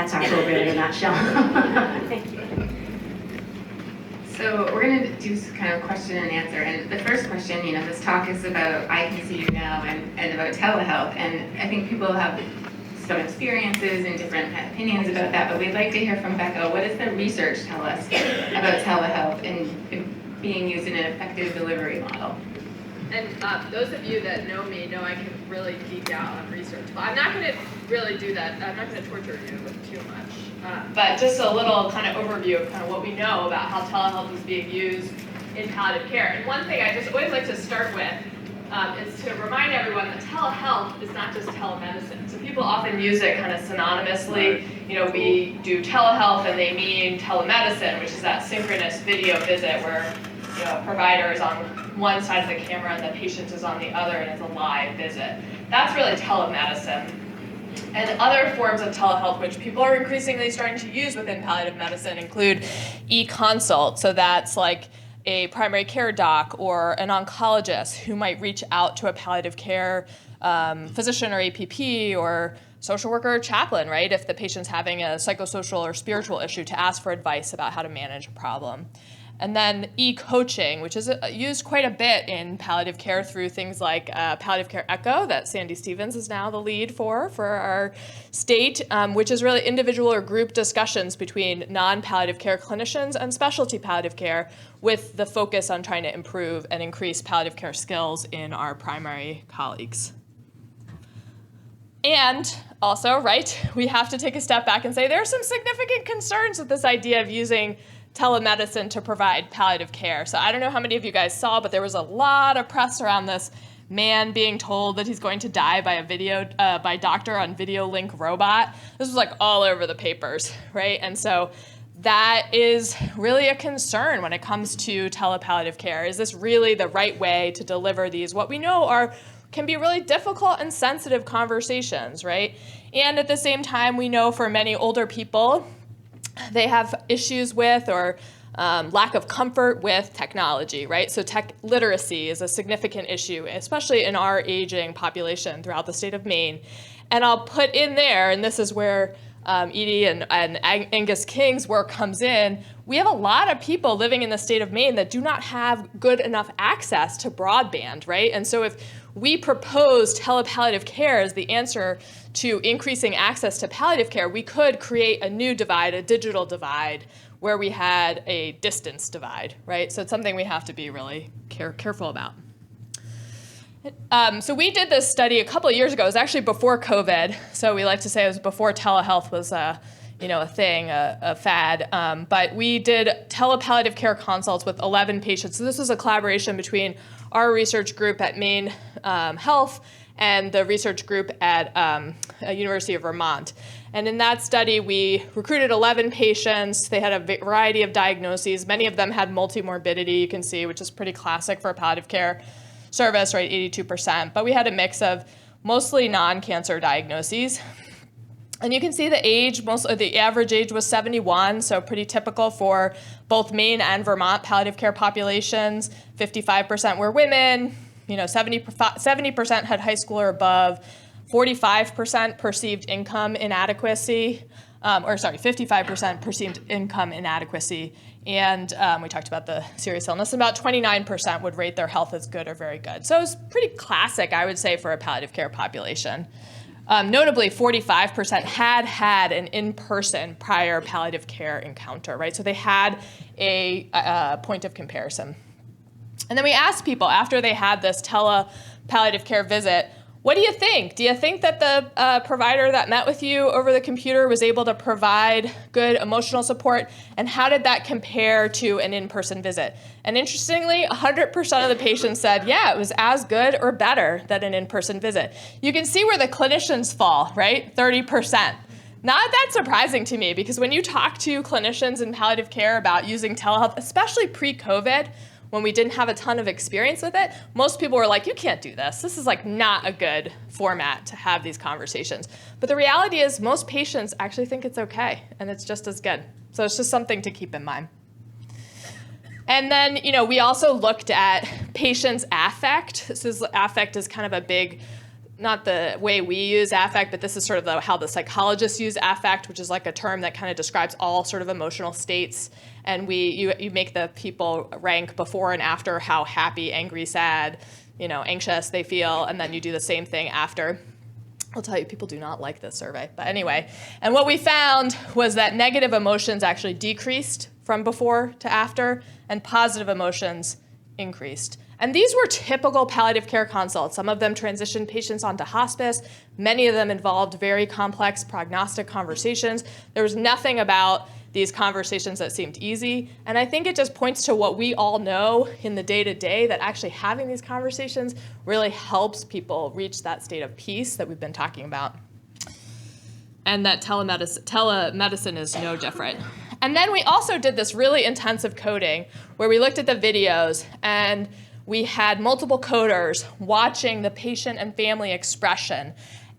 That's our program in a nutshell. Thank you. So we're going to do some kind of question and answer. And the first question, this talk is about I Can See You Now and about telehealth. And I think people have some experiences and different opinions about that, but we'd like to hear from Becca. What does the research tell us about telehealth and being used in an effective delivery model? And those of you that know me know I can really geek out on research. But I'm not going to really do that. I'm not going to torture you with too much. But just a little kind of overview of kind of what we know about how telehealth is being used in palliative care. And one thing I just always like to start with is to remind everyone that telehealth is not just telemedicine. So people often use it kind of synonymously. We do telehealth and they mean telemedicine, which is that synchronous video visit where a provider is on one side of the camera and the patient is on the other and it's a live visit. That's really telemedicine. And other forms of telehealth, which people are increasingly starting to use within palliative medicine, include e-consult. So that's like a primary care doc or an oncologist who might reach out to a palliative care physician or APP or social worker or chaplain, right, if the patient's having a psychosocial or spiritual issue, to ask for advice about how to manage a problem. And then e-coaching, which is used quite a bit in palliative care through things like Palliative Care Echo that Sandy Stevens is now the lead for our state, which is really individual or group discussions between non-palliative care clinicians and specialty palliative care with the focus on trying to improve and increase palliative care skills in our primary colleagues. And also, right, we have to take a step back and say there are some significant concerns with this idea of using telemedicine to provide palliative care. So I don't know how many of you guys saw, but there was a lot of press around this man being told that he's going to die by a doctor on video link robot. This was like all over the papers, right? And so that is really a concern when it comes to telepalliative care. Is this really the right way to deliver these, what we know can be really difficult and sensitive conversations, right? And at the same time, we know for many older people, they have issues with or lack of comfort with technology, right? So tech literacy is a significant issue, especially in our aging population throughout the state of Maine. And I'll put in there, and this is where Edie and Angus King's work comes in, we have a lot of people living in the state of Maine that do not have good enough access to broadband, right? And so if we propose telepalliative care as the answer to increasing access to palliative care, we could create a new divide, a digital divide, where we had a distance divide, right? So it's something we have to be really careful about. So we did this study a couple of years ago. It was actually before COVID. So we like to say it was before telehealth was a thing, a fad. But we did telepalliative care consults with 11 patients. So this was a collaboration between our research group at Maine Health and the research group at University of Vermont. And in that study, we recruited 11 patients. They had a variety of diagnoses. Many of them had multimorbidity, you can see, which is pretty classic for a palliative care service, right, 82%. But we had a mix of mostly non-cancer diagnoses. And you can see the average age was 71, so pretty typical for both Maine and Vermont palliative care populations. 55% were women, 70% had high school or above, 45% perceived income inadequacy, 55% perceived income inadequacy, and we talked about the serious illness. About 29% would rate their health as good or very good. So it's pretty classic, I would say, for a palliative care population. Notably, 45% had an in-person prior palliative care encounter, right? So they had a point of comparison. And then we asked people after they had this palliative care visit, what do you think? Do you think that the provider that met with you over the computer was able to provide good emotional support? And how did that compare to an in-person visit? And interestingly, 100% of the patients said, yeah, it was as good or better than an in-person visit. You can see where the clinicians fall, right? 30%. Not that surprising to me, because when you talk to clinicians in palliative care about using telehealth, especially pre-COVID, when we didn't have a ton of experience with it, most people were like, you can't do this. This is like not a good format to have these conversations. But the reality is most patients actually think it's okay, and it's just as good. So it's just something to keep in mind. And then, we also looked at patients' affect. Affect is kind of a big not the way we use affect, but this is sort of how the psychologists use affect, which is like a term that kind of describes all sort of emotional states. And you make the people rank before and after how happy, angry, sad, anxious they feel, and then you do the same thing after. I'll tell you, people do not like this survey, but anyway. And what we found was that negative emotions actually decreased from before to after, and positive emotions increased. And these were typical palliative care consults. Some of them transitioned patients onto hospice. Many of them involved very complex prognostic conversations. There was nothing about these conversations that seemed easy. And I think it just points to what we all know in the day-to-day, that actually having these conversations really helps people reach that state of peace that we've been talking about. And that telemedicine is no different. And then we also did this really intensive coding where we looked at the videos and we had multiple coders watching the patient and family expression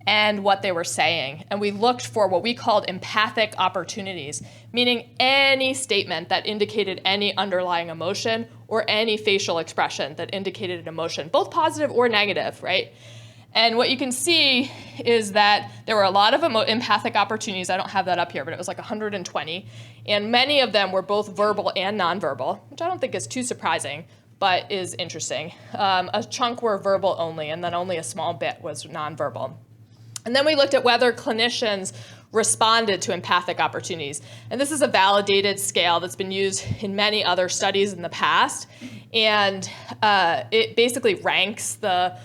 and what they were saying. And we looked for what we called empathic opportunities, meaning any statement that indicated any underlying emotion or any facial expression that indicated an emotion, both positive or negative, right? And what you can see is that there were a lot of empathic opportunities. I don't have that up here, but it was like 120. And many of them were both verbal and nonverbal, which I don't think is too surprising, but is interesting. A chunk were verbal only, and then only a small bit was nonverbal. And then we looked at whether clinicians responded to empathic opportunities. And this is a validated scale that's been used in many other studies in the past. And it basically ranks the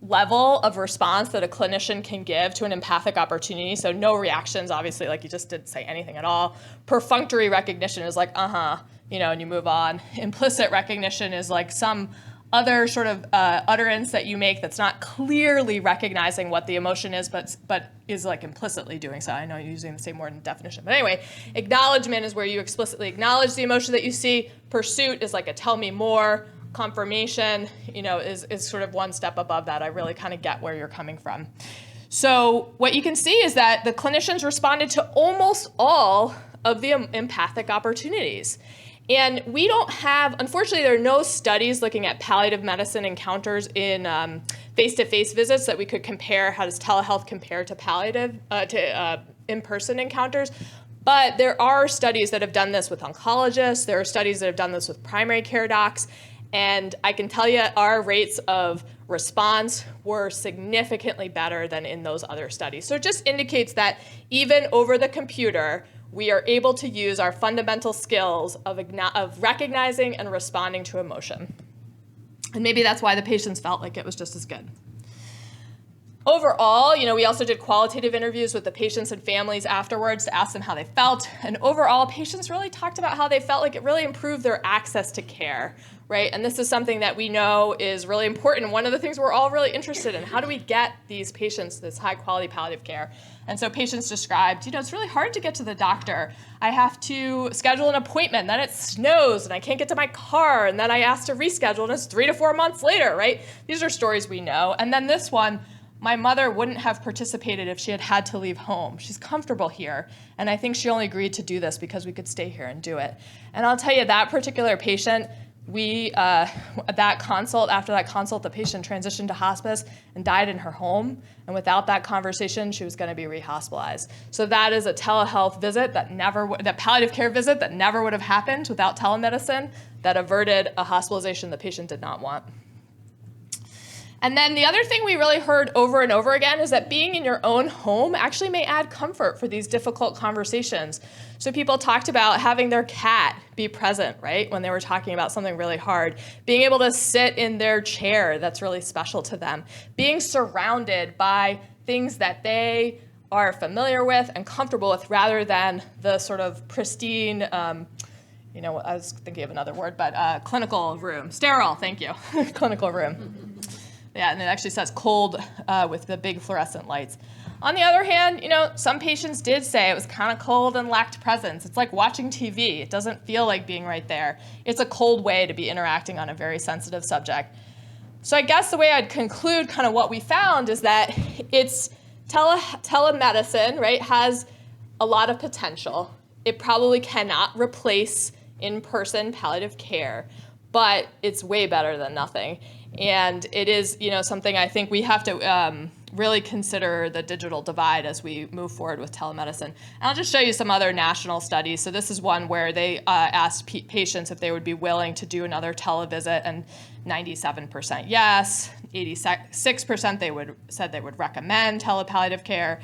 level of response that a clinician can give to an empathic opportunity. So no reactions, obviously, like you just didn't say anything at all. Perfunctory recognition is like, and you move on. Implicit recognition is like some other sort of utterance that you make that's not clearly recognizing what the emotion is, but is like implicitly doing so. I know you're using the same word in definition. But anyway, acknowledgement is where you explicitly acknowledge the emotion that you see. Pursuit is like a tell me more. Confirmation, is sort of one step above that. I really kind of get where you're coming from. So what you can see is that the clinicians responded to almost all of the empathic opportunities. And we don't have, unfortunately, there are no studies looking at palliative medicine encounters in face-to-face visits that we could compare. How does telehealth compare to palliative, to in-person encounters? But there are studies that have done this with oncologists. There are studies that have done this with primary care docs. And I can tell you our rates of response were significantly better than in those other studies. So it just indicates that even over the computer, we are able to use our fundamental skills of recognizing and responding to emotion. And maybe that's why the patients felt like it was just as good. Overall, we also did qualitative interviews with the patients and families afterwards to ask them how they felt. And overall, patients really talked about how they felt like it really improved their access to care, right? And this is something that we know is really important. One of the things we're all really interested in, how do we get these patients this high quality palliative care? And so patients described, it's really hard to get to the doctor. I have to schedule an appointment, then it snows and I can't get to my car, and then I ask to reschedule and it's 3 to 4 months later, right? These are stories we know. And then this one, my mother wouldn't have participated if she had had to leave home. She's comfortable here, and I think she only agreed to do this because we could stay here and do it. And I'll tell you, that particular patient, after that consult, the patient transitioned to hospice and died in her home, and without that conversation, she was going to be rehospitalized. So that is a telehealth visit that palliative care visit that never would have happened without telemedicine, that averted a hospitalization the patient did not want. And then the other thing we really heard over and over again is that being in your own home actually may add comfort for these difficult conversations. So people talked about having their cat be present, right, when they were talking about something really hard. Being able to sit in their chair, that's really special to them. Being surrounded by things that they are familiar with and comfortable with, rather than the sort of pristine, I was thinking of another word, but clinical room. Sterile, thank you. Clinical room. Yeah, and it actually says cold with the big fluorescent lights. On the other hand, some patients did say it was kind of cold and lacked presence. It's like watching TV. It doesn't feel like being right there. It's a cold way to be interacting on a very sensitive subject. So I guess the way I'd conclude kind of what we found is that it's telemedicine, right, has a lot of potential. It probably cannot replace in-person palliative care, but it's way better than nothing. And it is, something I think we have to really consider the digital divide as we move forward with telemedicine. And I'll just show you some other national studies. So this is one where they asked patients if they would be willing to do another televisit, and 97% yes, 86% said they would recommend telepalliative care,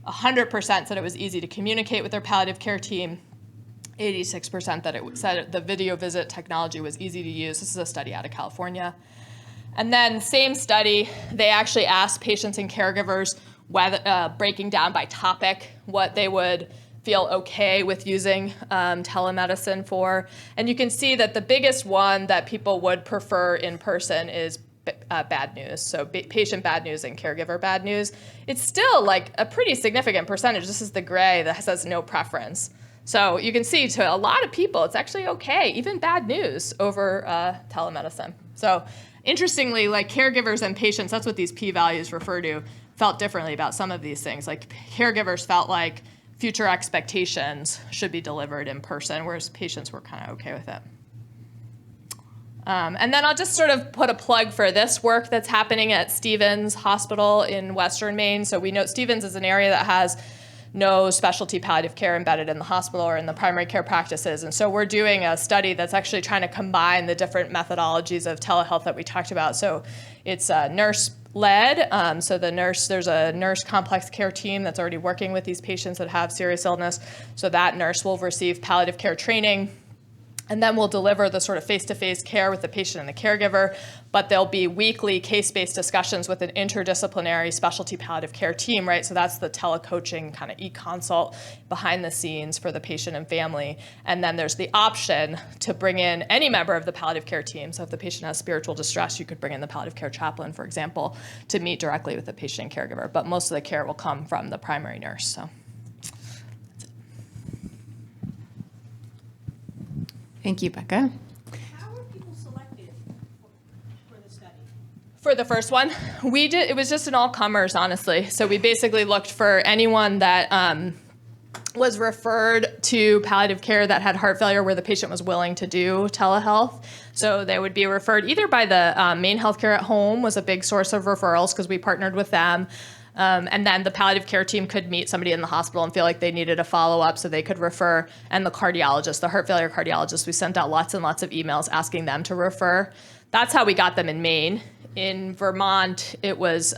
100% said it was easy to communicate with their palliative care team, 86% that it said the video visit technology was easy to use. This is a study out of California. And then same study, they actually asked patients and caregivers whether, breaking down by topic, what they would feel okay with using telemedicine for. And you can see that the biggest one that people would prefer in person is bad news. So patient bad news and caregiver bad news. It's still like a pretty significant percentage. This is the gray that says no preference. So you can see to a lot of people, it's actually okay, even bad news over telemedicine. So interestingly, like caregivers and patients, that's what these p-values refer to, felt differently about some of these things. Like caregivers felt like future expectations should be delivered in person, whereas patients were kind of okay with it. And then I'll just sort of put a plug for this work that's happening at Stevens Hospital in Western Maine. So we know Stevens is an area that has no specialty palliative care embedded in the hospital or in the primary care practices. And so we're doing a study that's actually trying to combine the different methodologies of telehealth that we talked about. So it's nurse-led. So there's a nurse complex care team that's already working with these patients that have serious illness. So that nurse will receive palliative care training, and then we'll deliver the sort of face-to-face care with the patient and the caregiver, but there'll be weekly case-based discussions with an interdisciplinary specialty palliative care team, right? So that's the telecoaching kind of e-consult behind the scenes for the patient and family. And then there's the option to bring in any member of the palliative care team. So if the patient has spiritual distress, you could bring in the palliative care chaplain, for example, to meet directly with the patient and caregiver. But most of the care will come from the primary nurse, so. Thank you, Becca. How were people selected for the study? For the first one, it was just an all-comers, honestly. So we basically looked for anyone that was referred to palliative care that had heart failure where the patient was willing to do telehealth. So they would be referred either by the Maine Healthcare at Home was a big source of referrals because we partnered with them. And then the palliative care team could meet somebody in the hospital and feel like they needed a follow-up, so they could refer. And the cardiologist, the heart failure cardiologist, we sent out lots and lots of emails asking them to refer. That's how we got them in Maine. In Vermont, it was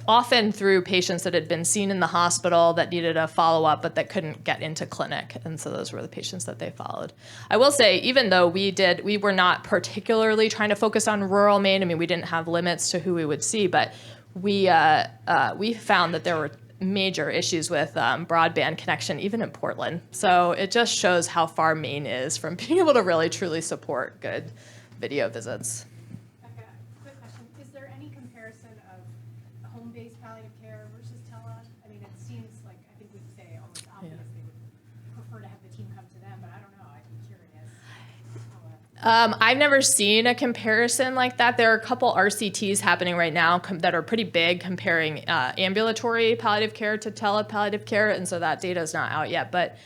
often through patients that had been seen in the hospital that needed a follow-up, but that couldn't get into clinic. And so those were the patients that they followed. I will say, even though we were not particularly trying to focus on rural Maine. I mean, we didn't have limits to who we would see, but we found that there were major issues with broadband connection, even in Portland. So it just shows how far Maine is from being able to really truly support good video visits. Becca, quick question. Is there any comparison of home-based palliative care versus tele? I mean, it seems like, I think we'd say almost obvious they would prefer to have the team come to them, but I don't know. I'd be curious. I've never seen a comparison like that. There are a couple RCTs happening right now that are pretty big comparing ambulatory palliative care to telepalliative care, and so that data is not out yet. But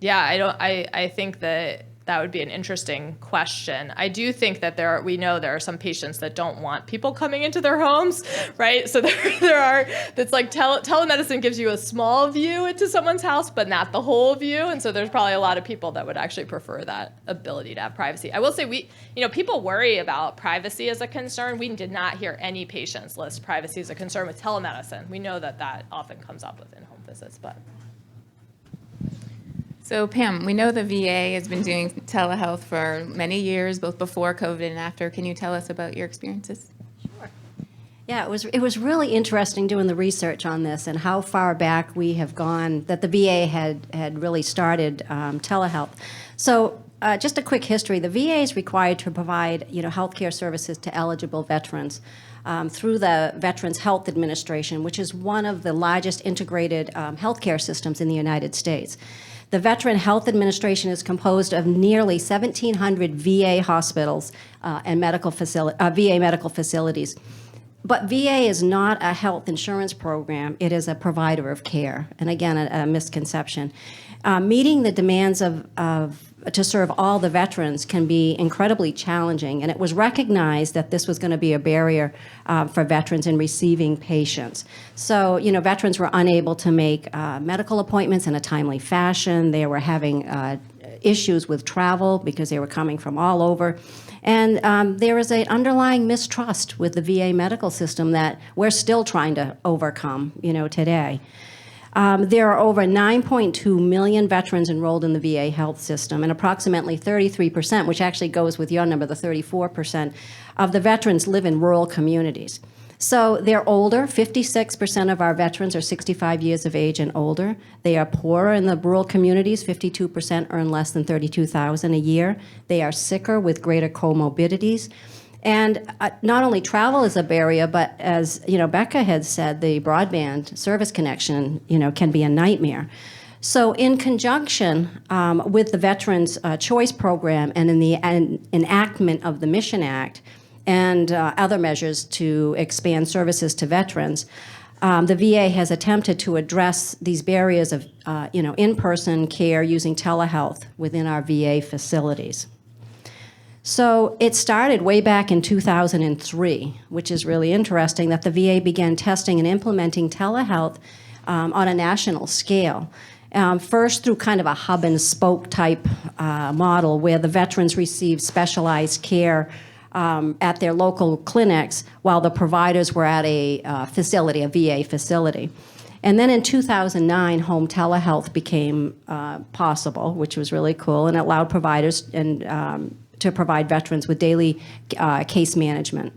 yeah, I think that would be an interesting question. I do think that we know there are some patients that don't want people coming into their homes, right? So it's like telemedicine gives you a small view into someone's house, but not the whole view. And so there's probably a lot of people that would actually prefer that ability to have privacy. I will say people worry about privacy as a concern. We did not hear any patients list privacy as a concern with telemedicine. We know that often comes up with in-home visits, but. So Pam, we know the VA has been doing telehealth for many years, both before COVID and after. Can you tell us about your experiences? Sure. Yeah, it was really interesting doing the research on this and how far back we have gone, that the VA had really started telehealth. So just a quick history. The VA is required to provide healthcare services to eligible veterans through the Veterans Health Administration, which is one of the largest integrated healthcare systems in the United States. The Veteran Health Administration is composed of nearly 1,700 VA hospitals and VA medical facilities. But VA is not a health insurance program. It is a provider of care. And again, a misconception. Meeting the demands of to serve all the veterans can be incredibly challenging, and it was recognized that this was going to be a barrier for veterans in receiving patients. So, veterans were unable to make medical appointments in a timely fashion. They were having issues with travel because they were coming from all over. And there is an underlying mistrust with the VA medical system that we're still trying to overcome, today. There are over 9.2 million veterans enrolled in the VA health system, and approximately 33%, which actually goes with your number, the 34%, of the veterans live in rural communities. So they're older. 56% of our veterans are 65 years of age and older. They are poorer in the rural communities. 52% earn less than $32,000 a year. They are sicker with greater comorbidities. And not only travel is a barrier, but as Becca had said, the broadband service connection can be a nightmare. So in conjunction with the Veterans Choice Program and in the enactment of the Mission Act and other measures to expand services to veterans, the VA has attempted to address these barriers of in-person care using telehealth within our VA facilities. So it started way back in 2003, which is really interesting, that the VA began testing and implementing telehealth on a national scale. First through kind of a hub and spoke type model where the veterans receive specialized care at their local clinics while the providers were at a facility, a VA facility. And then in 2009, home telehealth became possible, which was really cool, and it allowed providers to provide veterans with daily case management.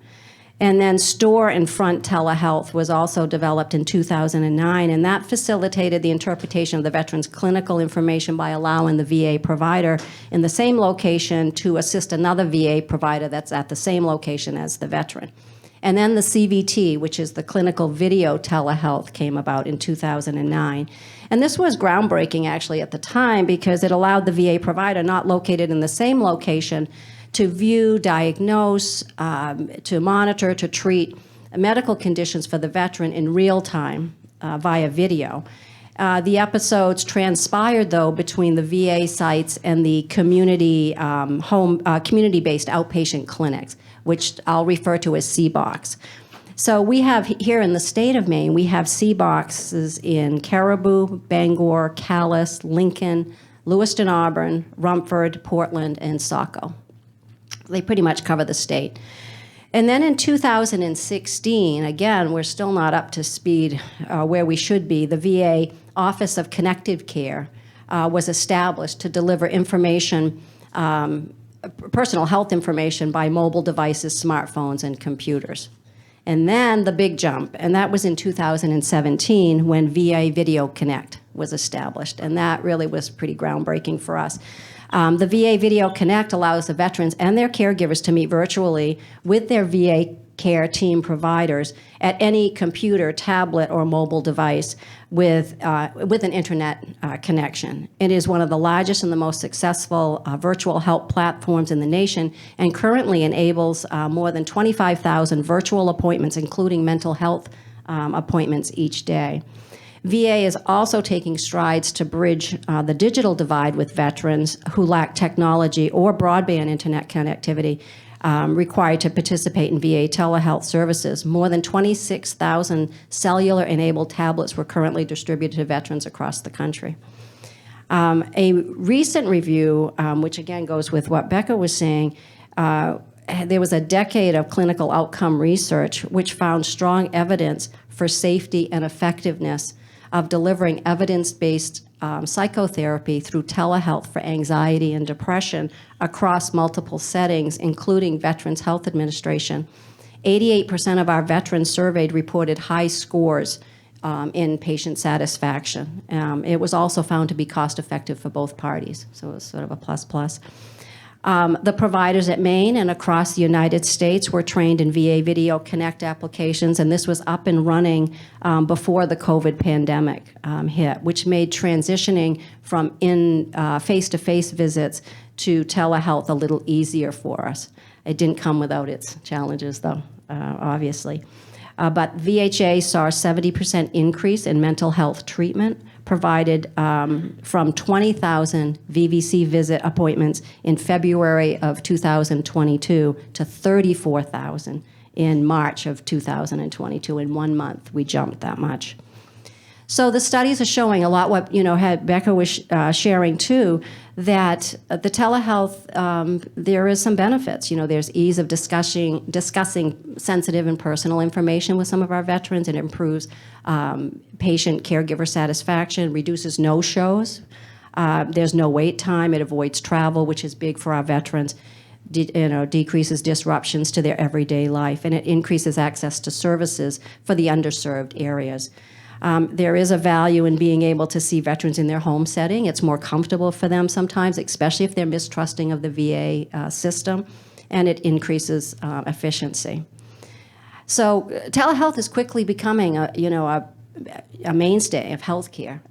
And then store and front telehealth was also developed in 2009, and that facilitated the interpretation of the veteran's clinical information by allowing the VA provider in the same location to assist another VA provider that's at the same location as the veteran. And then the CVT, which is the clinical video telehealth, came about in 2009. And this was groundbreaking actually at the time because it allowed the VA provider not located in the same location to view, diagnose, to monitor, to treat medical conditions for the veteran in real time via video. The episodes transpired, though, between the VA sites and the community community-based outpatient clinics, which I'll refer to as CBOCs. So we have here in the state of Maine, we have CBOCs in Caribou, Bangor, Calais, Lincoln, Lewiston, Auburn, Rumford, Portland, and Saco. They pretty much cover the state. And then in 2016, again, we're still not up to speed where we should be. The VA Office of Connected Care was established to deliver information, personal health information by mobile devices, smartphones, and computers. And then the big jump, and that was in 2017 when VA Video Connect was established, and that really was pretty groundbreaking for us. The VA Video Connect allows the veterans and their caregivers to meet virtually with their VA care team providers at any computer, tablet, or mobile device with an internet connection. It is one of the largest and the most successful virtual help platforms in the nation and currently enables more than 25,000 virtual appointments, including mental health appointments each day. VA is also taking strides to bridge the digital divide with veterans who lack technology or broadband internet connectivity required to participate in VA telehealth services. More than 26,000 cellular-enabled tablets were currently distributed to veterans across the country. A recent review, which again goes with what Becca was saying, there was a decade of clinical outcome research which found strong evidence for safety and effectiveness of delivering evidence-based psychotherapy through telehealth for anxiety and depression across multiple settings, including Veterans Health Administration. 88% of our veterans surveyed reported high scores in patient satisfaction. It was also found to be cost-effective for both parties, so it was sort of a plus-plus. The providers at Maine and across the United States were trained in VA Video Connect applications, and this was up and running before the COVID pandemic hit, which made transitioning from face-to-face visits to telehealth a little easier for us. It didn't come without its challenges, though, obviously. But VHA saw a 70% increase in mental health treatment, provided from 20,000 VVC visit appointments in February of 2022 to 34,000 in March of 2022. In 1 month, we jumped that much. So the studies are showing a lot what, had Becca was sharing too, that the telehealth, there is some benefits. There's ease of discussing sensitive and personal information with some of our veterans. It improves patient caregiver satisfaction, reduces no-shows. There's no wait time. It avoids travel, which is big for our veterans. Decreases disruptions to their everyday life, and it increases access to services for the underserved areas. There is a value in being able to see veterans in their home setting. It's more comfortable for them sometimes, especially if they're mistrusting of the VA system, and it increases efficiency. So telehealth is quickly becoming a mainstay of healthcare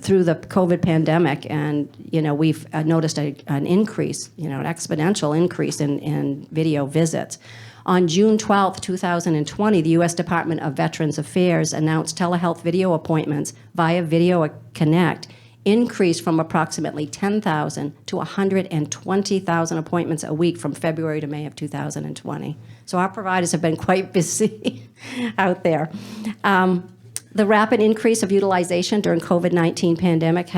through the COVID pandemic, and we've noticed an increase, an exponential increase in video visits. On June 12, 2020, the U.S. Department of Veterans Affairs announced telehealth video appointments via Video Connect increased from approximately 10,000 to 120,000 appointments a week from February to May of 2020. So our providers have been quite busy out there. The rapid increase of utilization during COVID-19 pandemic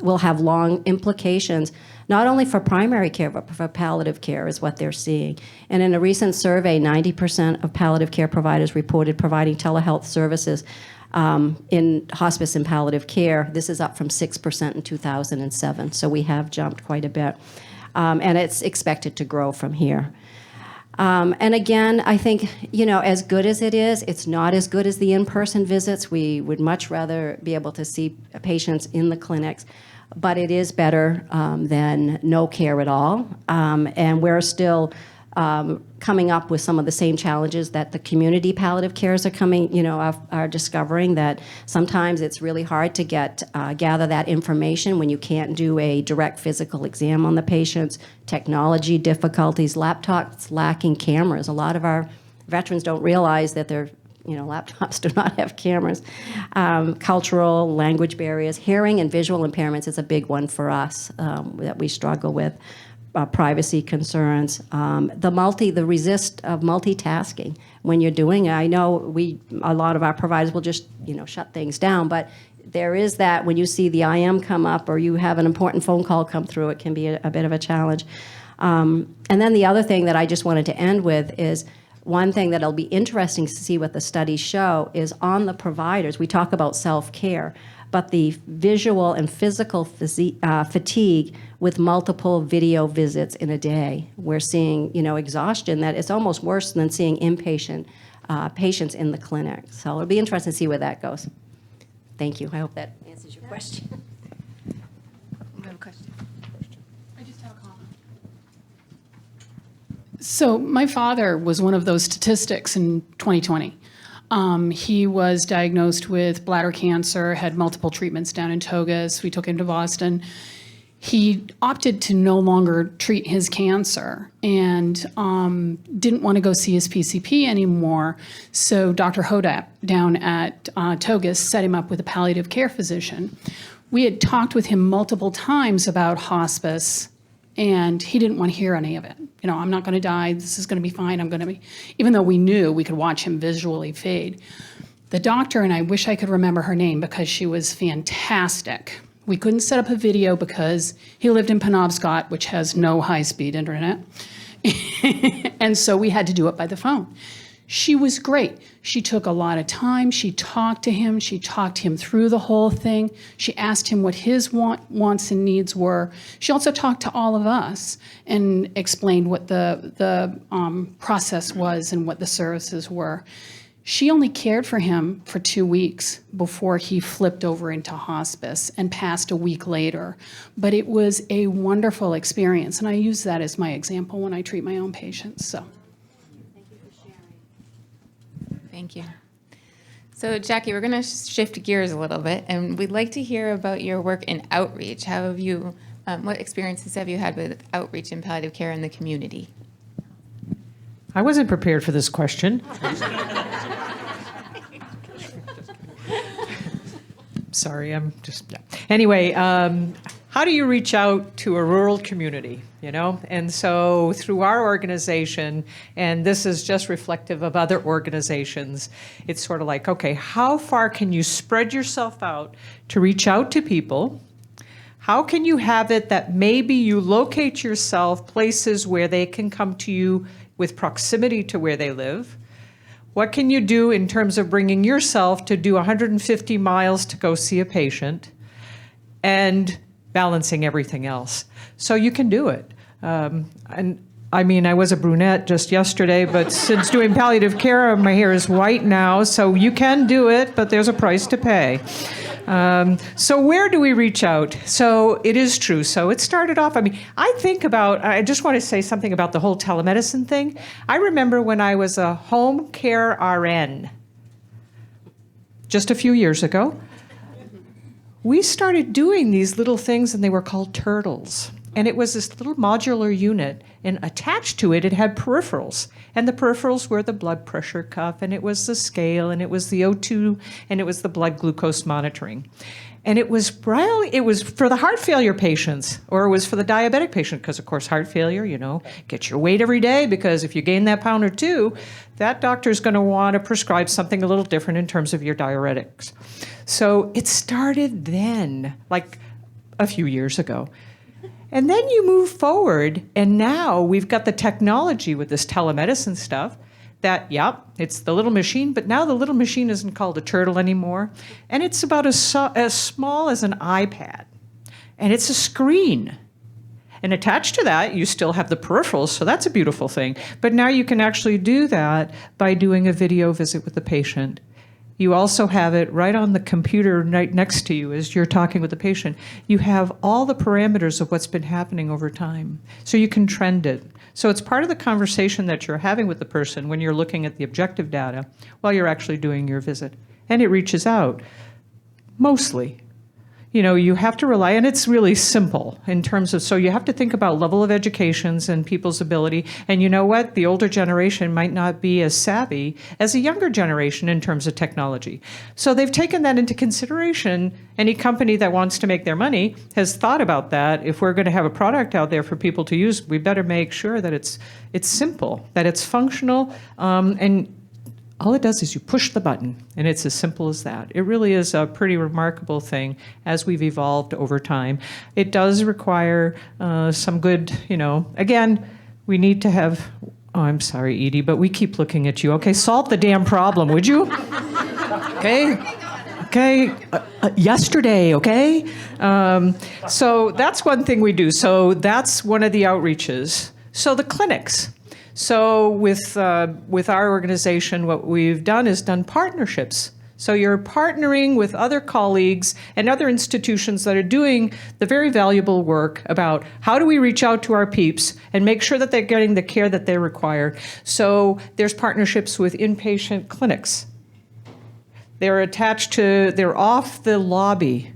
will have long implications, not only for primary care, but for palliative care is what they're seeing. And in a recent survey, 90% of palliative care providers reported providing telehealth services in hospice and palliative care. This is up from 6% in 2007, so we have jumped quite a bit. And it's expected to grow from here. And again, I think, as good as it is, it's not as good as the in-person visits. We would much rather be able to see patients in the clinics, but it is better than no care at all. And we're still coming up with some of the same challenges that the community palliative cares are discovering, that sometimes it's really hard to gather that information when you can't do a direct physical exam on the patients, technology difficulties, laptops lacking cameras. A lot of our veterans don't realize that their laptops do not have cameras. Cultural, language barriers, hearing and visual impairments is a big one for us that we struggle with. Privacy concerns, the resist of multitasking when you're doing it. I know a lot of our providers will just shut things down, but there is that when you see the IM come up or you have an important phone call come through, it can be a bit of a challenge. And then the other thing that I just wanted to end with is one thing that'll be interesting to see what the studies show is on the providers. We talk about self-care, but the visual and physical fatigue with multiple video visits in a day. We're seeing, exhaustion that is almost worse than seeing inpatient patients in the clinic. So it'll be interesting to see where that goes. Thank you. I hope that answers your question. We have a question. I just have a comment. So my father was one of those statistics in 2020. He was diagnosed with bladder cancer, had multiple treatments down in Togus. We took him to Boston. He opted to no longer treat his cancer and didn't want to go see his PCP anymore. So Dr. Hodap down at Togus set him up with a palliative care physician. We had talked with him multiple times about hospice, and he didn't want to hear any of it. I'm not going to die. This is going to be fine. Even though we knew we could watch him visually fade. The doctor, and I wish I could remember her name because she was fantastic. We couldn't set up a video because he lived in Penobscot, which has no high-speed internet. And so we had to do it by the phone. She was great. She took a lot of time. She talked to him. She talked him through the whole thing. She asked him what his wants and needs were. She also talked to all of us and explained what the process was and what the services were. She only cared for him for 2 weeks before he flipped over into hospice and passed a week later. But it was a wonderful experience, and I use that as my example when I treat my own patients. So. Thank you. So Jackie, we're going to shift gears a little bit, and we'd like to hear about your work in outreach. How have you, what experiences have you had with outreach in palliative care in the community? I wasn't prepared for this question. Sorry, I'm just, yeah. Anyway, how do you reach out to a rural community, you know? And so through our organization, and this is just reflective of other organizations, it's sort of like, okay, how far can you spread yourself out to reach out to people? How can you have it that maybe you locate yourself places where they can come to you with proximity to where they live? What can you do in terms of bringing yourself to do 150 miles to go see a patient and balancing everything else? So you can do it. And I mean, I was a brunette just yesterday, but since doing palliative care, my hair is white now. So you can do it, but there's a price to pay. So where do we reach out? So it is true. So it started off, I mean, I just want to say something about the whole telemedicine thing. I remember when I was a home care RN just a few years ago, we started doing these little things and they were called turtles. And it was this little modular unit, and attached to it, it had peripherals. And the peripherals were the blood pressure cuff, and it was the scale, and it was the O2, and it was the blood glucose monitoring. And it was for the heart failure patients, or it was for the diabetic patient, because of course heart failure, you know, get your weight every day, because if you gain that pound or two, that doctor's going to want to prescribe something a little different in terms of your diuretics. So it started then, like a few years ago. And then you move forward, and now we've got the technology with this telemedicine stuff that, it's the little machine, but now the little machine isn't called a turtle anymore, and it's about as small as an iPad, and it's a screen. And attached to that, you still have the peripherals, so that's a beautiful thing. But now you can actually do that by doing a video visit with the patient. You also have it right on the computer right next to you as you're talking with the patient. You have all the parameters of what's been happening over time. So you can trend it. So it's part of the conversation that you're having with the person when you're looking at the objective data while you're actually doing your visit. And it reaches out, mostly. You know, you have to rely, and it's really simple in terms of, so you have to think about level of educations and people's ability. And you know what? The older generation might not be as savvy as a younger generation in terms of technology. So they've taken that into consideration. Any company that wants to make their money has thought about that. If we're going to have a product out there for people to use, we better make sure that it's simple, that it's functional, and all it does is you push the button, and it's as simple as that. It really is a pretty remarkable thing as we've evolved over time. It does require some good, again, we need to have, I'm sorry, Edie, but we keep looking at you. Okay, solve the damn problem, would you? Okay, yesterday, okay? So that's one thing we do. So that's one of the outreaches. So the clinics. So with our organization, what we've done is done partnerships. So you're partnering with other colleagues and other institutions that are doing the very valuable work about how do we reach out to our peeps and make sure that they're getting the care that they require. So there's partnerships with inpatient clinics. They're off the lobby.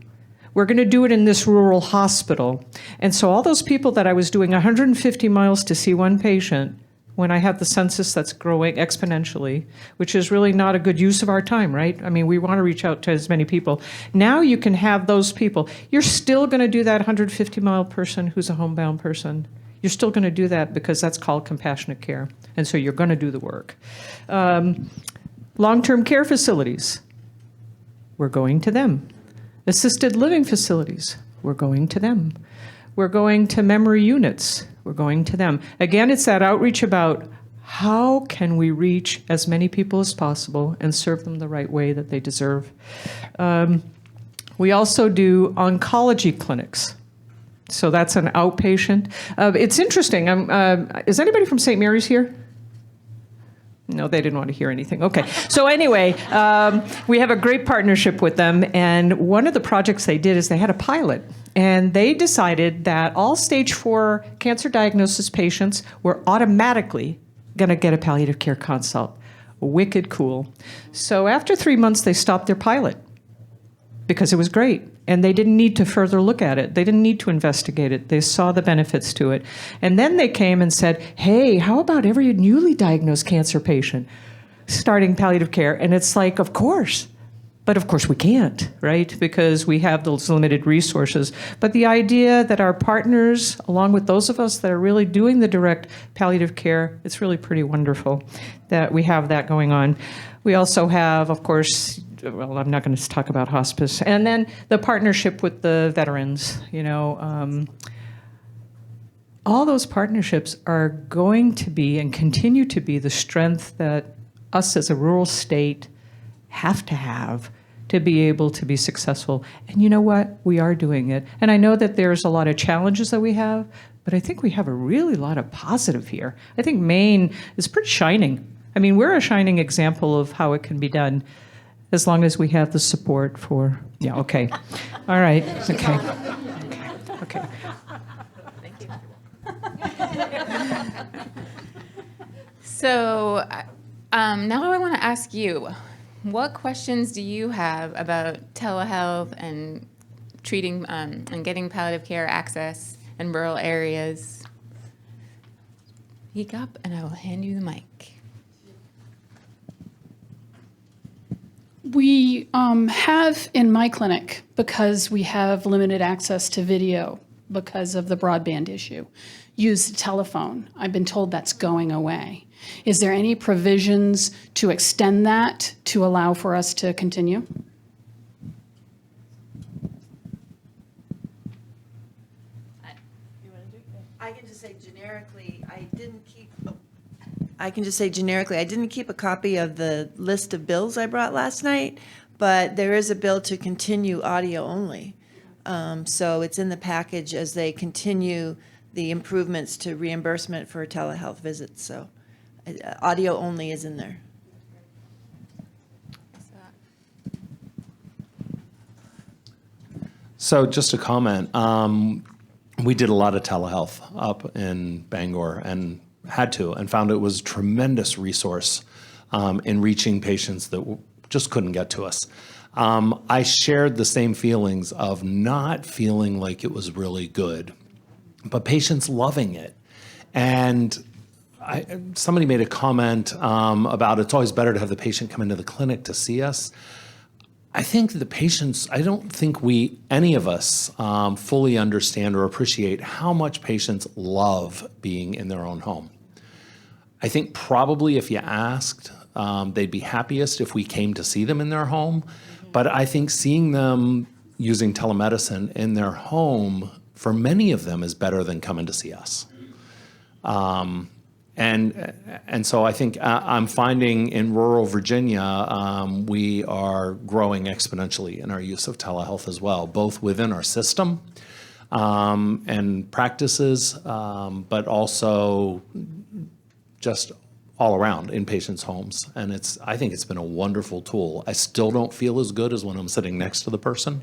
We're going to do it in this rural hospital. And so all those people that I was doing 150 miles to see one patient, when I have the census that's growing exponentially, which is really not a good use of our time, right? I mean, we want to reach out to as many people. Now you can have those people. You're still going to do that 150-mile person who's a homebound person. You're still going to do that because that's called compassionate care. And so you're going to do the work. Long-term care facilities, we're going to them. Assisted living facilities, we're going to them. We're going to memory units. We're going to them. Again, it's that outreach about how can we reach as many people as possible and serve them the right way that they deserve. We also do oncology clinics. So that's an outpatient. It's interesting. Is anybody from St. Mary's here? No, they didn't want to hear anything. Okay. So anyway, we have a great partnership with them. And one of the projects they did is they had a pilot. And they decided that all stage 4 cancer diagnosis patients were automatically going to get a palliative care consult. Wicked cool. So after 3 months, they stopped their pilot because it was great. And they didn't need to further look at it. They didn't need to investigate it. They saw the benefits to it. And then they came and said, hey, how about every newly diagnosed cancer patient starting palliative care? And it's like, of course. But of course we can't, right? Because we have those limited resources. But the idea that our partners, along with those of us that are really doing the direct palliative care, it's really pretty wonderful that we have that going on. We also have, of course, well, I'm not going to talk about hospice. And then the partnership with the veterans, all those partnerships are going to be and continue to be the strength that us as a rural state have to be able to be successful. And you know what? We are doing it. And I know that there's a lot of challenges that we have, but I think we have a really lot of positive here. I think Maine is pretty shining. I mean, we're a shining example of how it can be done as long as we have the support for, yeah, okay. All right, okay. Okay. Thank you. So now I want to ask you, what questions do you have about telehealth and treating and getting palliative care access in rural areas? Speak up and I will hand you the mic. We have in my clinic, because we have limited access to video because of the broadband issue, use the telephone. I've been told that's going away. Is there any provisions to extend that to allow for us to continue? I can just say generically, I didn't keep a copy of the list of bills I brought last night, but there is a bill to continue audio only. So it's in the package as they continue the improvements to reimbursement for telehealth visits. So audio only is in there. So just a comment. We did a lot of telehealth up in Bangor and had to, and found it was a tremendous resource in reaching patients that just couldn't get to us. I shared the same feelings of not feeling like it was really good, but patients loving it. And somebody made a comment about it's always better to have the patient come into the clinic to see us. I think the patients, I don't think any of us fully understand or appreciate how much patients love being in their own home. I think probably if you asked, they'd be happiest if we came to see them in their home. But I think seeing them using telemedicine in their home, for many of them, is better than coming to see us. And so I think I'm finding in rural Virginia, we are growing exponentially in our use of telehealth as well, both within our system and practices, but also just all around in patients' homes. And I think it's been a wonderful tool. I still don't feel as good as when I'm sitting next to the person,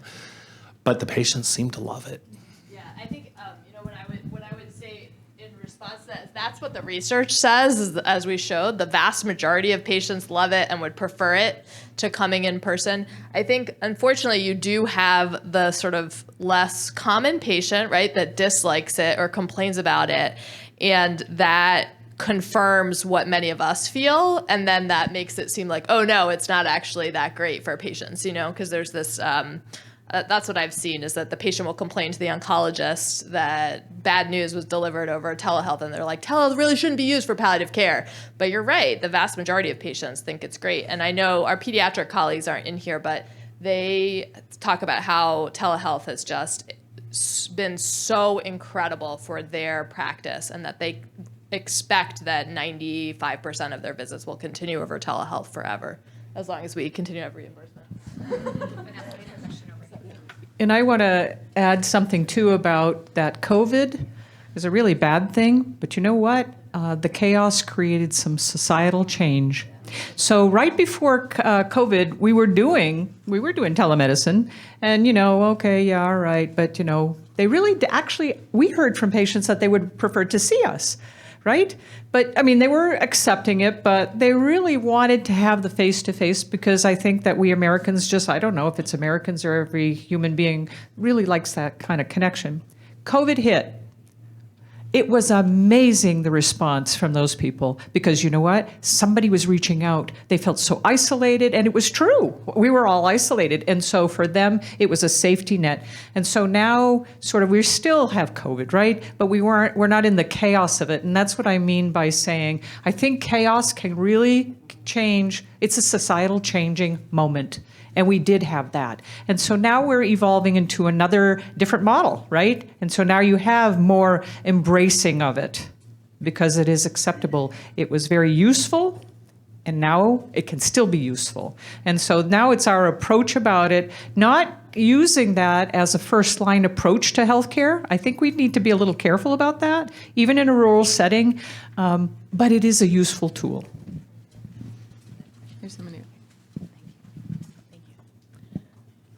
but the patients seem to love it. Yeah, I think what I would say in response to that is that's what the research says, is, as we showed, the vast majority of patients love it and would prefer it to coming in person. I think, unfortunately, you do have the sort of less common patient, right, that dislikes it or complains about it, and that confirms what many of us feel, and then that makes it seem like, oh no, it's not actually that great for patients, because there's this, that's what I've seen, is that the patient will complain to the oncologist that bad news was delivered over telehealth, and they're like, telehealth really shouldn't be used for palliative care. But you're right, the vast majority of patients think it's great. And I know our pediatric colleagues aren't in here, but they talk about how telehealth has just been so incredible for their practice, and that they expect that 95% of their visits will continue over telehealth forever, as long as we continue to have reimbursement. And I want to add something too about that. COVID is a really bad thing, but you know what? The chaos created some societal change. So right before COVID, we were doing telemedicine, and okay, yeah, all right, but they really we heard from patients that they would prefer to see us. Right? But I mean, they were accepting it, but they really wanted to have the face-to-face, because I think that we Americans I don't know if it's Americans or every human being really likes that kind of connection. COVID hit, It was amazing, the response from those people, because you know what? Somebody was reaching out. They felt so isolated, and it was true. We were all isolated. And so for them, it was a safety net. And so now, sort of, we still have COVID, right? But we're not in the chaos of it. And that's what I mean by saying, I think chaos can really change. It's a societal changing moment. And we did have that. And so now we're evolving into another different model, right? And so now you have more embracing of it because it is acceptable. It was very useful, and now it can still be useful. And so now it's our approach about it, not using that as a first line approach to healthcare. I think we need to be a little careful about that, even in a rural setting, but it is a useful tool. Here's somebody.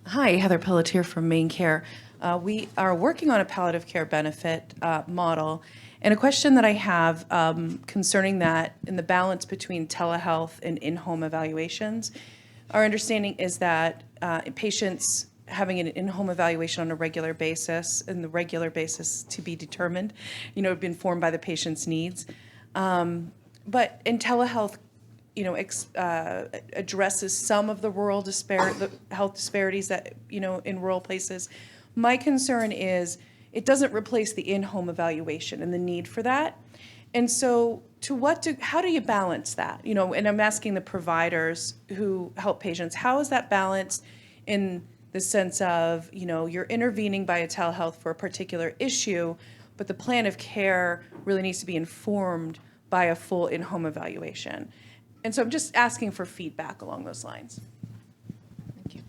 Hi, Heather Pelletier from Maine Care. We are working on a palliative care benefit model. And a question that I have concerning that in the balance between telehealth and in-home evaluations. Our understanding is that patients having an in-home evaluation on a regular basis, and the regular basis to be determined, be informed by the patient's needs. But in telehealth, addresses some of the the health disparities that, in rural places. My concern is it doesn't replace the in-home evaluation and the need for that. And so how do you balance that? And I'm asking the providers who help patients, how is that balanced in the sense of, you're intervening by a telehealth for a particular issue, but the plan of care really needs to be informed by a full in-home evaluation. And so I'm just asking for feedback along those lines. Thank you.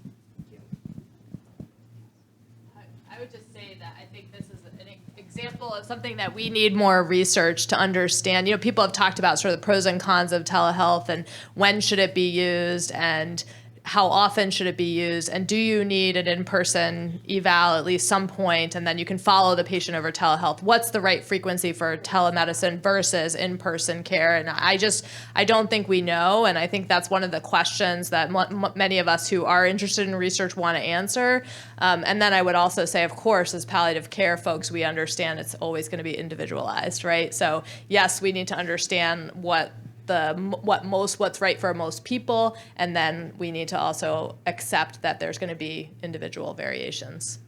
I would just say that I think this is an example of something that we need more research to understand. People have talked about sort of the pros and cons of telehealth and when should it be used and how often should it be used, and do you need an in-person eval at least some point, and then you can follow the patient over telehealth. What's the right frequency for telemedicine versus in-person care? And I don't think we know, and I think that's one of the questions that many of us who are interested in research want to answer. And then I would also say, of course, as palliative care folks, we understand it's always going to be individualized, right? So yes, we need to understand what's right for most people, and then we need to also accept that there's going to be individual variations.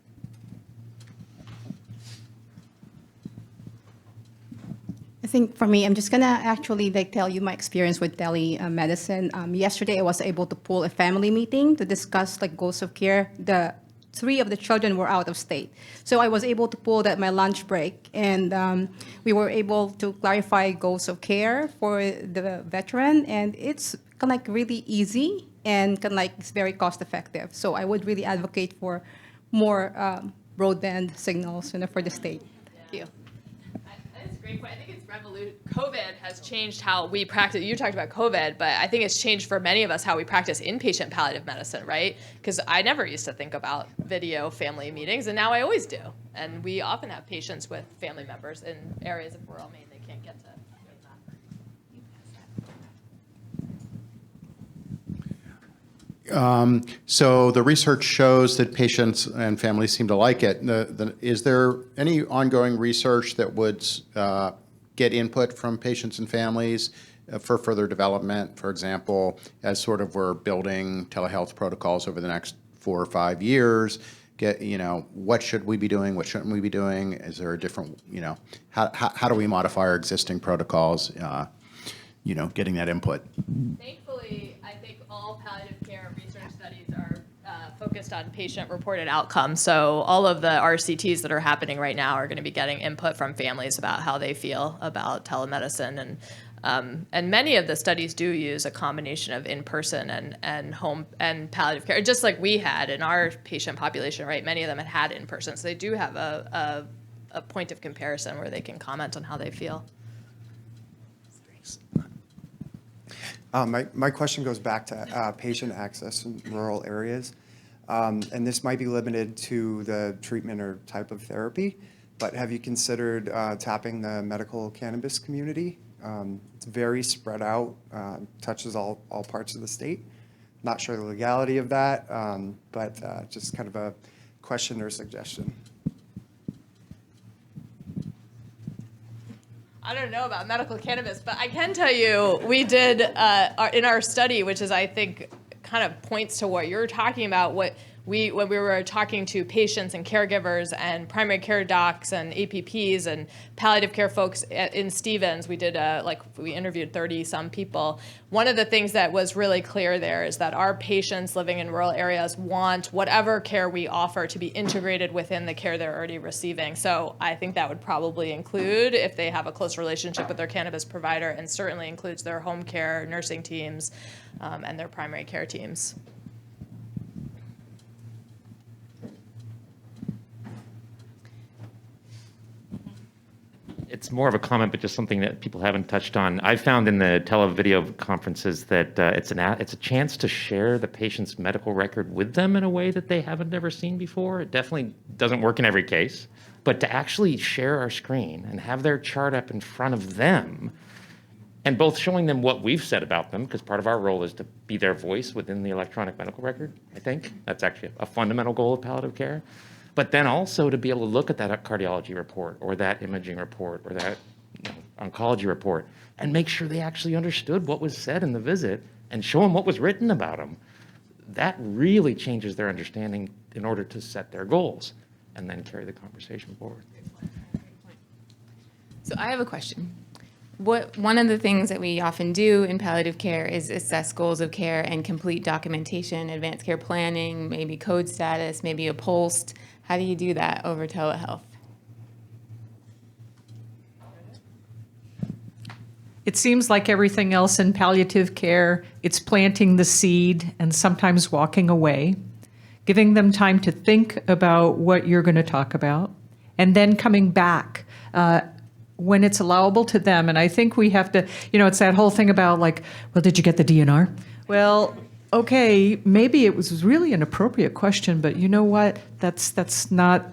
I think for me, I'm just gonna actually tell you my experience with telemedicine. Yesterday, I was able to pull a family meeting to discuss goals of care. The 3 of the children were out of state. So I was able to pull that my lunch break, and we were able to clarify goals of care for the veteran, and it's kind of really easy and it's very cost effective. So I would really advocate for more broadband signals for the state. Thank you. That's a great point. I think it's COVID has changed how we practice. You talked about COVID, but I think it's changed for many of us how we practice inpatient palliative medicine, right? Because I never used to think about video family meetings, and now I always do. And we often have patients with family members in areas of rural Maine they can't get to. So the research shows that patients and families seem to like it. Is there any ongoing research that would get input from patients and families for further development? For example, as sort of we're building telehealth protocols over the next 4 or 5 years, what should we be doing? What shouldn't we be doing? Is there a different, how do we modify our existing protocols? Getting that input. Thankfully, I think all palliative care research studies are focused on patient-reported outcomes. So all of the RCTs that are happening right now are going to be getting input from families about how they feel about telemedicine, and many of the studies do use a combination of in-person and home and palliative care, just like we had in our patient population. Right, many of them had in-person, so they do have a point of comparison where they can comment on how they feel. My question goes back to patient access in rural areas. And this might be limited to the treatment or type of therapy, but have you considered tapping the medical cannabis community? It's very spread out, touches all parts of the state. Not sure the legality of that, but just kind of a question or suggestion. I don't know about medical cannabis, but I can tell you we did in our study, which is I think kind of points to what you're talking about. When we were talking to patients and caregivers and primary care docs and APPs and palliative care folks in Stevens, we did we interviewed 30 some people. One of the things that was really clear there is that our patients living in rural areas want whatever care we offer to be integrated within the care they're already receiving. So I think that would probably include if they have a close relationship with their cannabis provider, and certainly includes their home care nursing teams and their primary care teams. It's more of a comment, but just something that people haven't touched on. I found in the televideo conferences that it's a chance to share the patient's medical record with them in a way that they haven't ever seen before. It definitely doesn't work in every case, but to actually share our screen and have their chart up in front of them, and both showing them what we've said about them, because part of our role is to be their voice within the electronic medical record, I think. That's actually a fundamental goal of palliative care. But then also to be able to look at that cardiology report or that imaging report or that oncology report and make sure they actually understood what was said in the visit and show them what was written about them. That really changes their understanding in order to set their goals and then carry the conversation forward. So I have a question. One of the things that we often do in palliative care is assess goals of care and complete documentation, advanced care planning, maybe code status, maybe a POLST. How do you do that over telehealth? It seems like everything else in palliative care, it's planting the seed and sometimes walking away, giving them time to think about what you're going to talk about, and then coming back when it's allowable to them. And I think we have to, it's that whole thing about like, well, did you get the DNR? Well, okay, maybe it was really an appropriate question, but you know what? That's not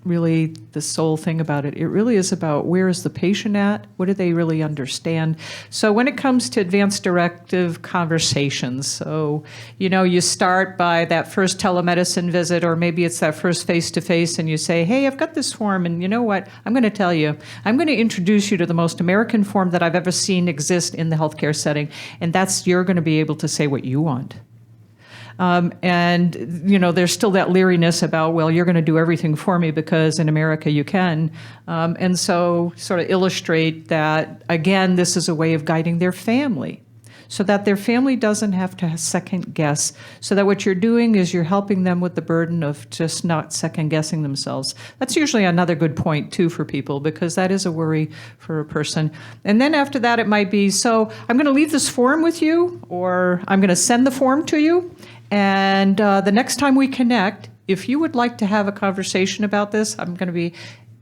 really the sole thing about it. It really is about where is the patient at? What do they really understand? So when it comes to advanced directive conversations, so, you start by that first telemedicine visit, or maybe it's that first face-to-face, and you say, hey, I've got this form, and you know what? I'm going to tell you. I'm going to introduce you to the most American form that I've ever seen exist in the healthcare setting, and that's you're going to be able to say what you want. And, there's still that leeriness about, well, you're going to do everything for me because in America you can. And so sort of illustrate that, again, this is a way of guiding their family so that their family doesn't have to second guess, so that what you're doing is you're helping them with the burden of just not second guessing themselves. That's usually another good point, too, for people, because that is a worry for a person. And then after that, it might be, so I'm going to leave this form with you, or I'm going to send the form to you. And the next time we connect, if you would like to have a conversation about this, I'm going to be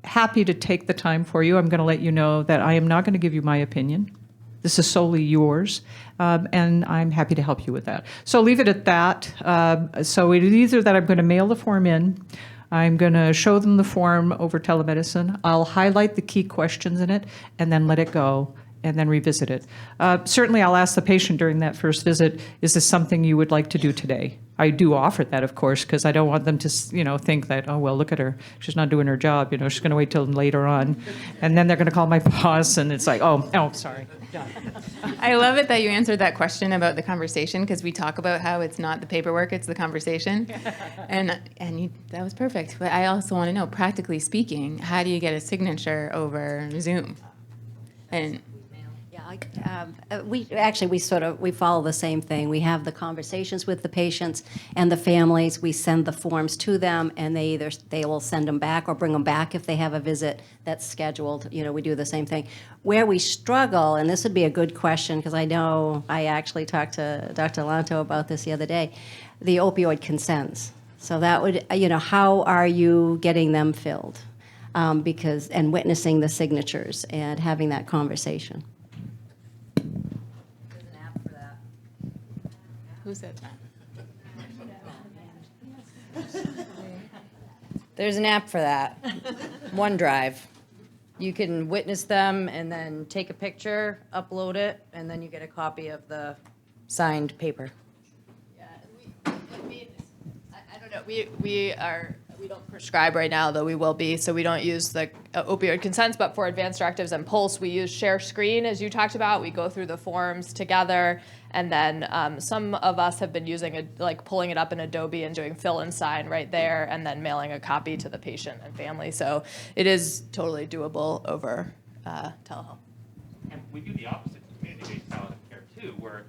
happy to take the time for you. I'm going to let you know that I am not going to give you my opinion. This is solely yours, and I'm happy to help you with that. So leave it at that. So it is either that I'm going to mail the form in, I'm going to show them the form over telemedicine, I'll highlight the key questions in it, and then let it go, and then revisit it. Certainly, I'll ask the patient during that first visit, is this something you would like to do today? I do offer that, of course, because I don't want them to, think that, oh, well, look at her. She's not doing her job. She's going to wait till later on. And then they're going to call my boss, and it's like, oh, sorry. I love it that you answered that question about the conversation, because we talk about how it's not the paperwork, it's the conversation. That was perfect. But I also want to know, practically speaking, how do you get a signature over Zoom? And we follow the same thing. We have the conversations with the patients and the families. We send the forms to them, and they will send them back or bring them back if they have a visit that's scheduled. We do the same thing. Where we struggle, and this would be a good question because I know I actually talked to Dr. Lanto about this the other day, the opioid consents. So that would, how are you getting them filled? And witnessing the signatures and having that conversation. who said that? There's an app for that. OneDrive. You can witness them and then take a picture, upload it, and then you get a copy of the signed paper. Yeah, I don't know. We don't prescribe right now, though we will be. So we don't use the opioid consents, but for advanced directives and Pulse, we use share screen, as you talked about. We go through the forms together, and then some of us have been using like pulling it up in Adobe and doing fill and sign right there, and then mailing a copy to the patient and family. So it is totally doable over telehealth. And we do the opposite to community-based palliative care too, where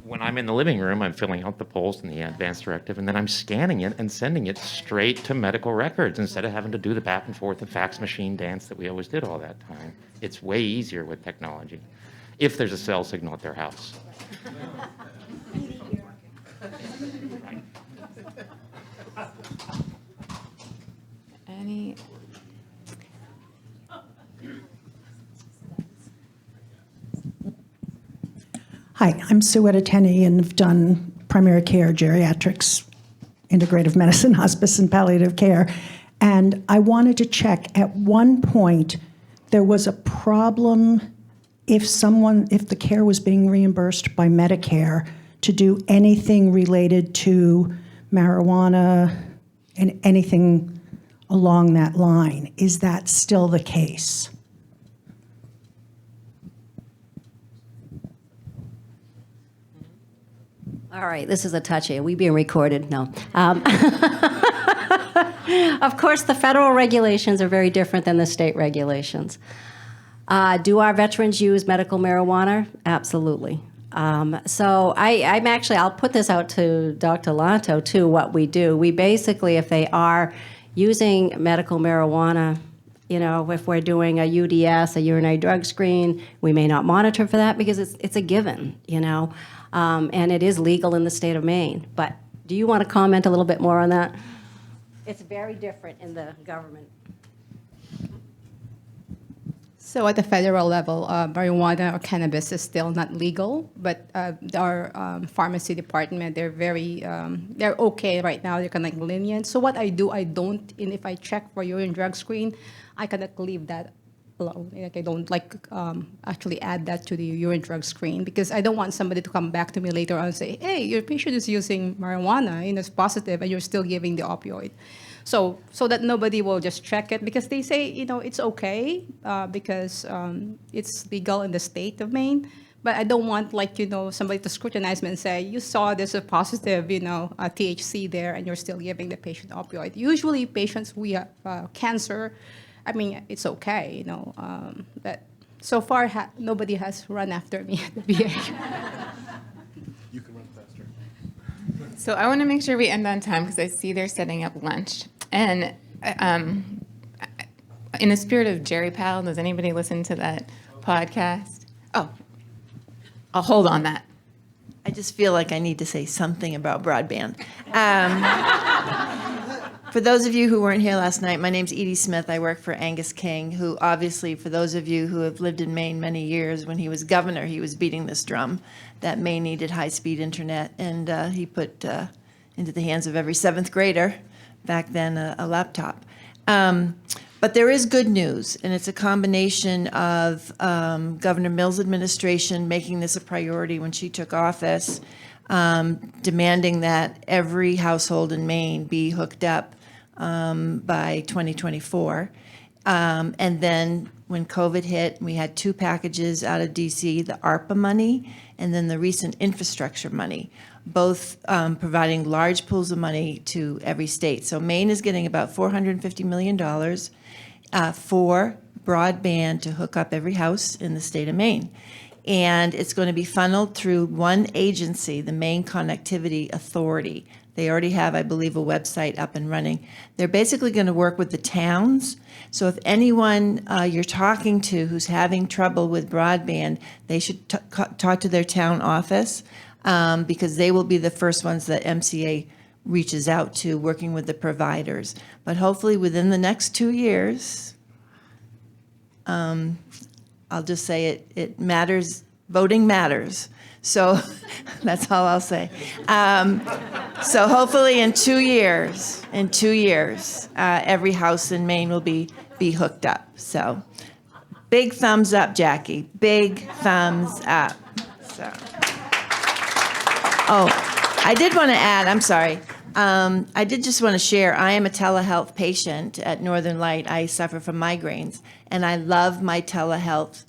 when I'm in the living room, I'm filling out the Pulse and the advanced directive, and then I'm scanning it and sending it straight to medical records instead of having to do the back and forth and fax machine dance that we always did all that time. It's way easier with technology, if there's a cell signal at their house. Any? Hi, I'm Sue Tenney, and have done primary care, geriatrics, integrative medicine, hospice, and palliative care. And I wanted to check, at one point, there was a problem if the care was being reimbursed by Medicare to do anything related to marijuana and anything along that line. Is that still the case? All right, this is a touchy. Are we being recorded? No. Of course, the federal regulations are very different than the state regulations. Do our veterans use medical marijuana? Absolutely. So I'll put this out to Dr. Lanto too, what we do. We basically, if they are using medical marijuana, if we're doing a UDS, a urinary drug screen, we may not monitor for that because it's a given, and it is legal in the state of Maine. But do you want to comment a little bit more on that? It's very different in the government. So at the federal level, marijuana or cannabis is still not legal, but our pharmacy department, they're okay right now. They're kind of lenient. So what I do, and if I check for urine drug screen, I kind of leave that alone. Like I don't actually add that to the urine drug screen because I don't want somebody to come back to me later on and say, hey, your patient is using marijuana, it's positive, and you're still giving the opioid. So that nobody will just check it because they say, it's okay because it's legal in the state of Maine. But I don't want, somebody to scrutinize me and say, you saw there's a positive, THC there, and you're still giving the patient opioid. Usually patients who have cancer, it's okay, but so far nobody has run after me at the VA. You can run faster. So I want to make sure we end on time because I see they're setting up lunch. And in the spirit of Jerry Powell, does anybody listen to that podcast? Oh, I'll hold on that. I just feel like I need to say something about broadband. For those of you who weren't here last night, my name's Edie Smith. I work for Angus King, who obviously, for those of you who have lived in Maine many years, when he was governor, he was beating this drum that Maine needed high-speed internet, and he put into the hands of every seventh grader back then a laptop. But there is good news, and it's a combination of Governor Mills' administration making this a priority when she took office, demanding that every household in Maine be hooked up by 2024. And then when COVID hit, we had two packages out of DC, the ARPA money and then the recent infrastructure money, both providing large pools of money to every state. So Maine is getting about $450 million for broadband to hook up every house in the state of Maine. And it's going to be funneled through one agency, the Maine Connectivity Authority. They already have, I believe, a website up and running. They're basically going to work with the towns. So if anyone you're talking to who's having trouble with broadband, they should talk to their town office because they will be the first ones that MCA reaches out to, working with the providers. But hopefully within the next 2 years, I'll just say it matters. Voting matters. So that's all I'll say. So hopefully in 2 years, every house in Maine will be hooked up. So big thumbs up, Jackie. Big thumbs up. So. Oh, I did want to add, I'm sorry, I did just want to share, I am a telehealth patient at Northern Light. I suffer from migraines, and I love my telehealth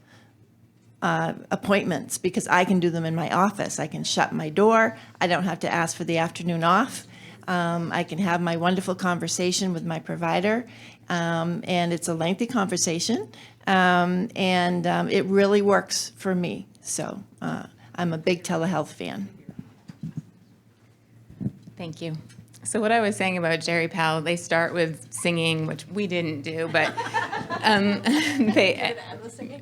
appointments because I can do them in my office. I can shut my door. I don't have to ask for the afternoon off. I can have my wonderful conversation with my provider, and it's a lengthy conversation, and it really works for me. So I'm a big telehealth fan. Thank you. So what I was saying about Jerry Powell, they start with singing, which we didn't do, but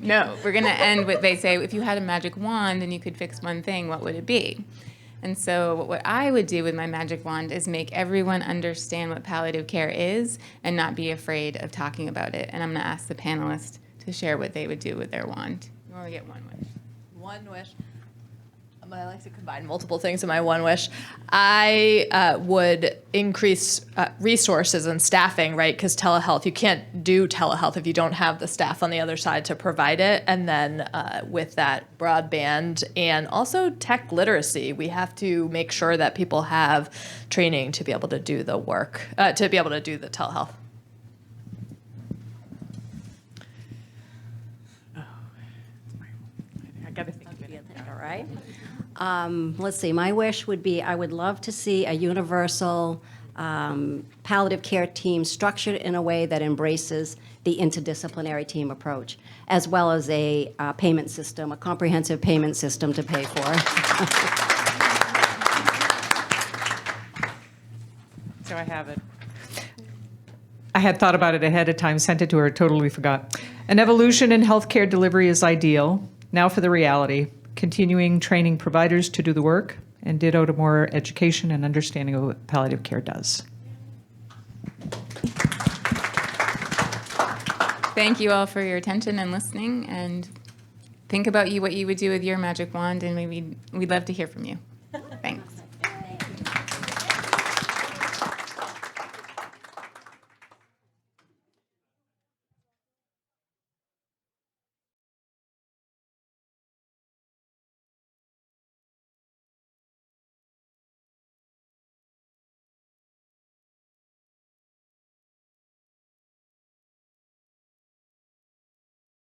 no, we're going to end with, they say, if you had a magic wand and you could fix one thing, what would it be? And so what I would do with my magic wand is make everyone understand what palliative care is and not be afraid of talking about it. And I'm going to ask the panelists to share what they would do with their wand. You only get one wish. One wish. I like to combine multiple things in my one wish. I would increase resources and staffing, right? Because telehealth, you can't do telehealth if you don't have the staff on the other side to provide it. And then with that broadband and also tech literacy, we have to make sure that people have training to be able to do the work, to be able to do the telehealth. I got to think of it. All right. Let's see, my wish would be I would love to see a universal palliative care team structured in a way that embraces the interdisciplinary team approach, as well as a payment system, a comprehensive payment system to pay for. So I have it. I had thought about it ahead of time, sent it to her, totally forgot. An evolution in healthcare delivery is ideal. Now for the reality. Continuing training providers to do the work, and ditto to more education and understanding of what palliative care does. Thank you all for your attention and listening, and think about what you would do with your magic wand, and maybe we'd love to hear from you.